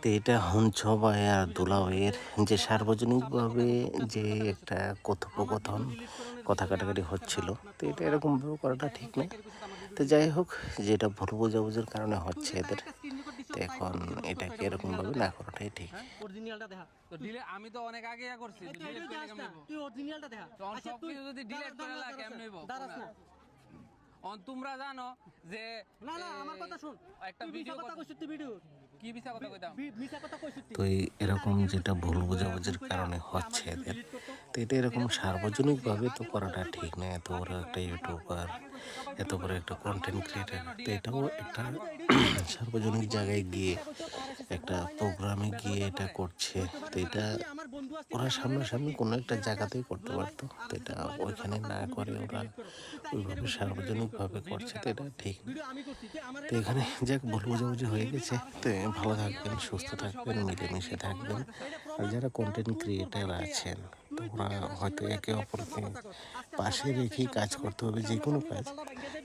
তো এটা হুঞ্চ ভাই আর দুলা ভাইয়ের যে সার্বজনিকভাবে যে একটা কথোপকথন কথা কাটাকাটি হচ্ছিল, তো এটা এরকমভাবে করাটা ঠিক নয়। তো যাই হোক, যেটা ভুল বোঝাবুঝির কারণে হচ্ছে এদের, তো এখন এটাকে এরকমভাবে না করাটাই ঠিক। অরিজিনালটা দেখা তো ডিলে আমি তো অনেক আগে করছি, তো ডিলিট করলে কেমনে হইব? তুই অরিজিনালটা দেখা তখন সব কিছু যদি ডিলিট করে লা কেমনে হইব? দাঁড়াস না তোমরা জানো যে না না আমার কথা শুন, একটা ভিডিও কথা কইছিস তুই ভিডিও কি মিছা কথা কইতাম? মিছা কথা কইছিস তো এরকম যেটা ভুল বোঝাবুঝির কারণে হচ্ছে এদের, তো এটা এরকম সার্বজনিকভাবে তো করাটা ঠিক না। এত বড় একটা ইউটিউবার, এত বড় একটা কন্টেন্ট ক্রিয়েটার, তো এটাও একটা সার্বজনিক জায়গায় গিয়ে একটা প্রোগ্রামে গিয়ে এটা করছে। তো এটা ওরা সামনাসামনি কোনো একটা জায়গাতেই করতে পারতো, তো এটা ওইখানে না করে ওরা ওইভাবে সার্বজনিকভাবে করছে, তো এটা ঠিক না। তো এখানে যাক ভুল বোঝাবুঝি হয়ে গেছে। তো ভালো থাকবেন, সুস্থ থাকবেন, মিলেমিশে থাকবেন। আর যারা কন্টেন্ট ক্রিয়েটার আছেন, তো ওরা হয়তো একে অপরকে পাশে রেখেই কাজ করতে হবে, যে কোনো কাজ।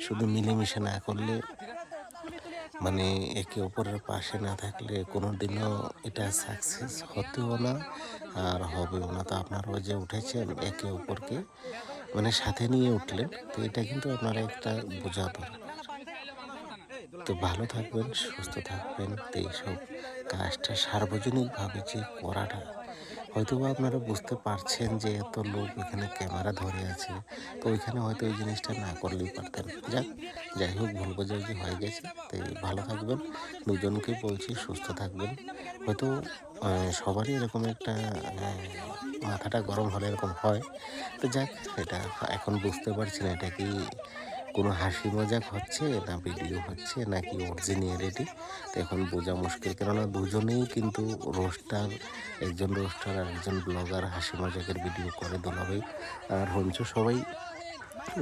শুধু মিলেমিশে না করলে, মানে একে অপরের পাশে না থাকলে কোনোদিনও এটা সাকসেস হতেও না আর হবেও না। তো আপনারাও যে উঠেছেন একে অপরকে মানে সাথে নিয়ে উঠলেন, তো এটা কিন্তু আপনারা একটা বোঝা দরকার। তো ভালো থাকবেন, সুস্থ থাকবেন। তো এইসব কাজটা সার্বজনিকভাবে যে করাটা, হয়তো বা আপনারা বুঝতে পারছেন যে এত লোক এখানে ক্যামেরা ধরে আছে, তো ওইখানে হয়তো ওই জিনিসটা না করলেই পারতেন। যাই হোক, ভুল বোঝাবুঝি হয়ে গেছে। তো ভালো থাকবেন, দুজনকেই বলছি সুস্থ থাকবেন। হয়তো সবারই এরকম একটা মাথাটা গরম হলে এরকম হয়। তো যাক, এটা এখন বুঝতে পারছি না এটা কি কোনো হাসি মজাক হচ্ছে না ভিডিও হচ্ছে নাকি অরিজিনালিটি। তো এখন বোঝা মুশকিল, কেননা দুজনেই কিন্তু রোস্টার, একজন রোস্টার আর একজন ব্লগার হাসি মজাকের ভিডিও করে দুলাভাই আর হঞ্চ, সবাই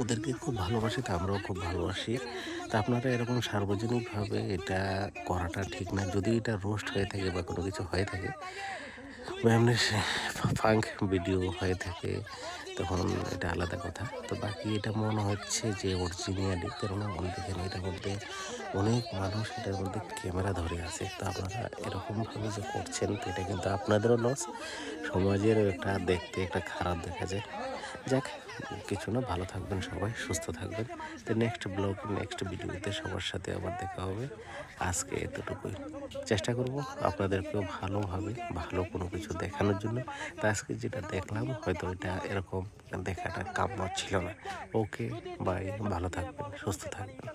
ওদেরকে খুব ভালোবাসি, তো আমরাও খুব ভালোবাসি। তা আপনারা এরকম সার্বজনিকভাবে এটা করাটা ঠিক না। যদি এটা রোস্ট হয়ে থাকে বা কোনো কিছু হয়ে থাকে বা এমনি ফাঙ্ক ভিডিও হয়ে থাকে, তখন এটা আলাদা কথা। তো বাকি এটা মনে হচ্ছে যে অরিজিনালি, কেননা দেখেন এটার মধ্যে অনেক মানুষ এটার মধ্যে ক্যামেরা ধরে আছে। তো আপনারা এরকমভাবে যে করছেন, তো এটা কিন্তু আপনাদেরও লস, সমাজেরও একটা দেখতে একটা খারাপ দেখা যায়। যাক, কিছু না, ভালো থাকবেন সবাই, সুস্থ থাকবেন। তো নেক্সট ব্লগ, নেক্সট ভিডিওতে সবার সাথে আবার দেখা হবে। আজকে এতটুকুই, চেষ্টা করব আপনাদেরকেও ভালোভাবে ভালো কোনো কিছু দেখানোর জন্য। তো আজকে যেটা দেখলাম, হয়তো এটা এরকম দেখাটা কাম্য ছিল না। ওকে, বাই, ভালো থাকবেন, সুস্থ থাকবেন।